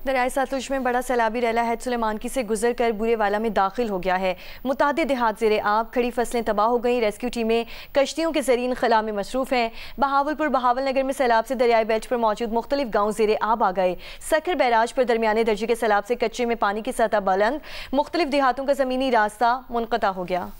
दरियाए सतलुज में बड़ा सैलाबी रैला हैद सुलेमानकी से गुजर कर बुरेवाला में दाखिल हो गया है। मुतादिद देहात ज़ेरे आब, खड़ी फसलें तबाह हो गई। रेस्क्यू टीमें कश्तियों के जरिए खला में मसरूफ़ हैं। बहावलपुर बहावल नगर में सैलाब से दरियाई बेल्ट पर मौजूद मुख्तलिफ गाँव ज़ेरे आब आ गए। सखर बैराज पर दरमियाने दर्जे के सैलाब से कच्चे में पानी की सतह बुलंद, मुख्तलिफ देहातों का ज़मीनी रास्ता मुनक़ता हो गया।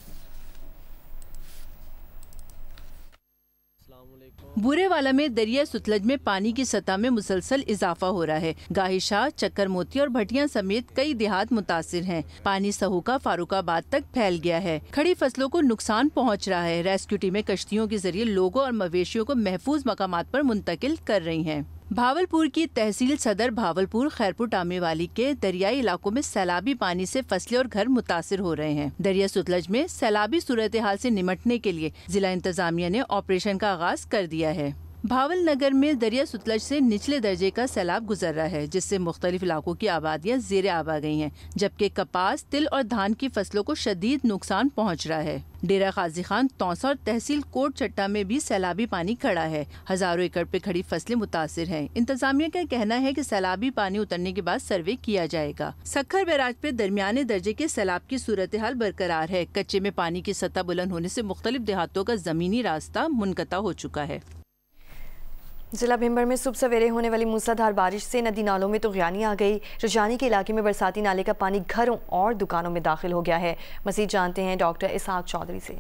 बुरेवाला में दरिया सतलुज में पानी की सतह में मुसलसल इजाफा हो रहा है। गाहिशाह, चक्कर मोती और भटिया समेत कई देहात मुतासिर हैं। पानी सहूका फारूकाबाद तक फैल गया है। खड़ी फसलों को नुकसान पहुंच रहा है। रेस्क्यू टीमें कश्तियों के जरिए लोगों और मवेशियों को महफूज मकामात पर मुंतकिल कर रही हैं। भावलपुर की तहसील सदर भावलपुर खैरपुर टामेवाली के दरियाई इलाकों में सैलाबी पानी से फसलें और घर मुतासिर हो रहे हैं। दरिया सतलुज में सैलाबी सूरत हाल से निमटने के लिए जिला इंतजामिया ने ऑपरेशन का आगाज कर दिया है। भावल नगर में दरिया सतलुज से निचले दर्जे का सैलाब गुजर रहा है, जिससे मुख्तलिफ इलाकों की आबादियां ज़ेरे आब आ गई हैं, जबकि कपास, तिल और धान की फसलों को शदीद नुकसान पहुंच रहा है। डेरा गाजी खान, तौसा और तहसील कोट चट्टा में भी सैलाबी पानी खड़ा है। हजारों एकड़ पे खड़ी फसलें मुतासिर हैं। इंतजामिया का कहना है कि सैलाबी पानी उतरने के बाद सर्वे किया जाएगा। सखर बैराज पे दरमियाने दर्जे के सैलाब की सूरत हाल बरकरार है। कच्चे में पानी की सतह बुलंद होने से मुख्तलिफ देहातों का जमीनी रास्ता मुनक़ता हो चुका है। जिला भिंबर में सुबह सवेरे होने वाली मूसलाधार बारिश से नदी नालों में तुग़यानी आ गई। रजानी के इलाके में बरसाती नाले का पानी घरों और दुकानों में दाखिल हो गया है। मज़ीद जानते हैं डॉक्टर इसहाक चौधरी से।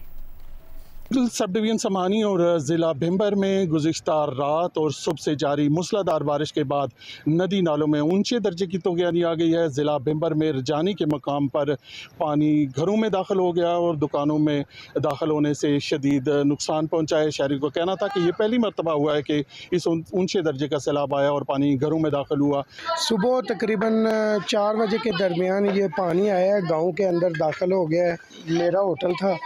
सब डिवीज़न समानी और ज़िला भिंबर में गुज़िश्ता रात और सुबह से जारी मूसलाधार बारिश के बाद नदी नालों में ऊंचे दर्जे की तुग़यानी आ गई है। ज़िला भिंबर में रजानी के मकाम पर पानी घरों में दाखिल हो गया और दुकानों में दाखिल होने से शदीद नुकसान पहुँचा है। शहरी को कहना था कि ये पहली मरतबा हुआ है कि इस ऊंचे दर्जे का सैलाब आया और पानी घरों में दाखिल हुआ। सुबह तकरीबन 4 बजे के दरमियान ये पानी आया, गाँव के अंदर दाखिल हो गया है। मेरा होटल था,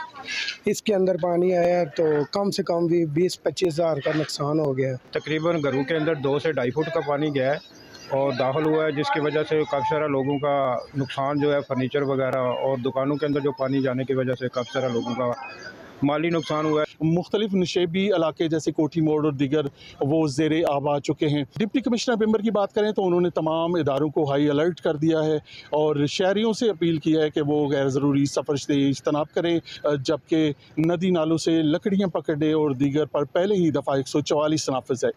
इसके अंदर पानी आया तो कम से कम भी 20-25 हज़ार का नुकसान हो गया। तकरीबन घरों के अंदर 2 से 2.5 फुट का पानी गया है और दाखिल हुआ है, जिसकी वजह से काफ़ी सारा लोगों का नुकसान जो है, फर्नीचर वगैरह और दुकानों के अंदर जो पानी जाने की वजह से काफ़ी सारा लोगों का माली नुकसान हुआ है। मुख्तलिफ नशेबी इलाके जैसे कोठी मोड़ और दीगर वो ज़ेरे आब आ चुके हैं। डिप्टी कमिश्नर भिंबर की बात करें तो उन्होंने तमाम इदारों को हाई अलर्ट कर दिया है और शहरियों से अपील की है कि वो गैर ज़रूरी सफ़र से इज्तनाब करें, जबकि नदी नालों से लकड़ियाँ पकड़ने और दीगर पर पहले ही दफ़ा 144 नाफिज है।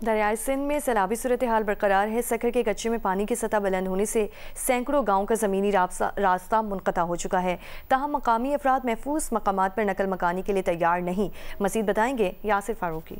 दरियाए सिंध में सैलाबी सूरत हाल बरकरार है। सखर के कच्चे में पानी की सतह बुलंद होने से सैकड़ों गाँव का ज़मीनी रास्ता मुनक़ता हो चुका है। ताहम मकामी अफराद महफूज मकामात पर नकल मकानी के लिए तैयार नहीं। मज़ीद बताएंगे यासिर फारूकी।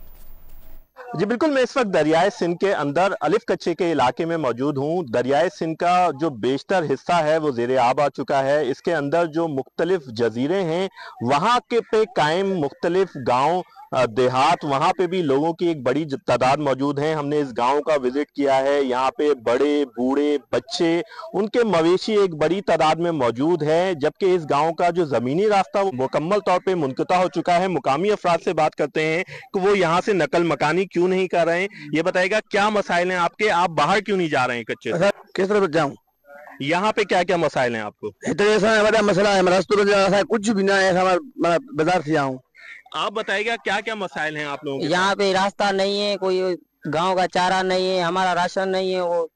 जी बिल्कुल, मैं इस वक्त दरियाए सिंध के अंदर अलिफ कच्चे के इलाके में मौजूद हूँ। दरियाए सिंध का जो बेशतर हिस्सा है वो ज़ेरे आब आ चुका है। इसके अंदर जो मुख्तलिफ जजीरे हैं वहाँ के पे कायम मुख्तलिफ गाँव देहात, वहाँ पे भी लोगों की एक बड़ी तादाद मौजूद है। हमने इस गांव का विजिट किया है। यहाँ पे बड़े बूढ़े बच्चे, उनके मवेशी एक बड़ी तादाद में मौजूद है, जबकि इस गांव का जो ज़मीनी रास्ता वो मुकम्मल तौर पे मुनक़ता हो चुका है। मुकामी अफराद से बात करते हैं कि वो यहाँ से नकल मकानी क्यों नहीं कर रहे हैं। ये बताएगा क्या मसाइल हैं आपके, आप बाहर क्यों नहीं जा रहे हैं कच्चे से? किस तरफ जाऊँ? यहाँ पे क्या क्या मसाइल हैं आपको? बड़ा मसला है, कुछ भी ना है, बाजार से आऊँ। आप बताइएगा क्या क्या मसाइल हैं आप लोगों के? यहाँ पे रास्ता नहीं है, कोई गांव का चारा नहीं है, हमारा राशन नहीं है, वो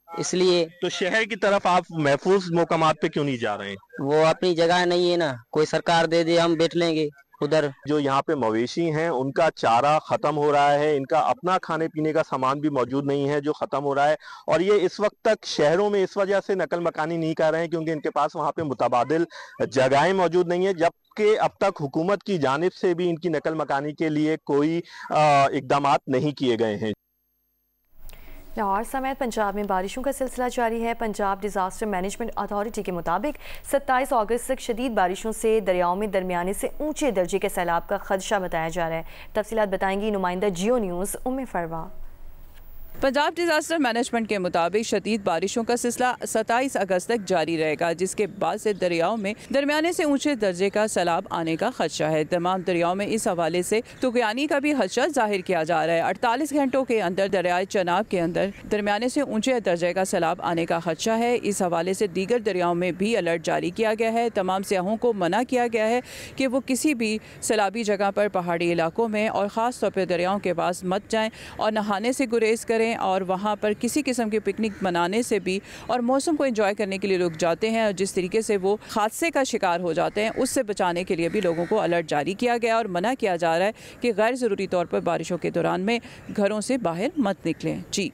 इसलिए। तो शहर की तरफ आप महफूज मकामात पे क्यों नहीं जा रहे हैं? वो अपनी जगह नहीं है ना, कोई सरकार दे दे हम बैठ लेंगे उधर। जो यहाँ पे मवेशी हैं उनका चारा खत्म हो रहा है, इनका अपना खाने पीने का सामान भी मौजूद नहीं है जो खत्म हो रहा है, और ये इस वक्त तक शहरों में इस वजह से नकल मकानी नहीं कर रहे हैं क्योंकि इनके पास वहाँ पे मुतबादिल जगहें मौजूद नहीं है, जबकि अब तक हुकूमत की जानिब से भी इनकी नकल मकानी के लिए कोई इकदाम नहीं किए गए हैं। लाहौर समेत पंजाब में बारिशों का सिलसिला जारी है। पंजाब डिजास्टर मैनेजमेंट अथॉरिटी के मुताबिक 27 अगस्त तक शदीद बारिशों से दरियाओं में दरमियाने से ऊंचे दर्जे के सैलाब का खदशा बताया जा रहा है। तफसीलात बताएंगी नुमाइंदा जियो न्यूज़ उम्मे फरवा। पंजाब डिजास्टर मैनेजमेंट के मुताबिक शदीद बारिशों का सिलसिला 27 अगस्त तक जारी रहेगा, जिसके बाद से दरियाओं में दरमियाने से ऊंचे दर्जे का सैलाब आने का खदशा है। तमाम दरियाओं में इस हवाले से तुग़यानी का भी खदशा जाहिर किया जा रहा है। 48 घंटों के अंदर दरियाए चनाब के अंदर दरमियाने से ऊंचे दर्जे का सैलाब आने का खदशा है। इस हवाले से दीगर दरियाओं में भी अलर्ट जारी किया गया है। तमाम सियाहों को मना किया गया है कि वो किसी भी सैलाबी जगह पर पहाड़ी इलाकों में और ख़ास तौर पर दरियाओं के पास मत जाएँ और नहाने से गुरेज करें करें और वहाँ पर किसी किस्म की पिकनिक मनाने से भी और मौसम को एंजॉय करने के लिए लोग जाते हैं और जिस तरीके से वो हादसे का शिकार हो जाते हैं उससे बचाने के लिए भी लोगों को अलर्ट जारी किया गया और मना किया जा रहा है कि गैर ज़रूरी तौर पर बारिशों के दौरान में घरों से बाहर मत निकलें। जी।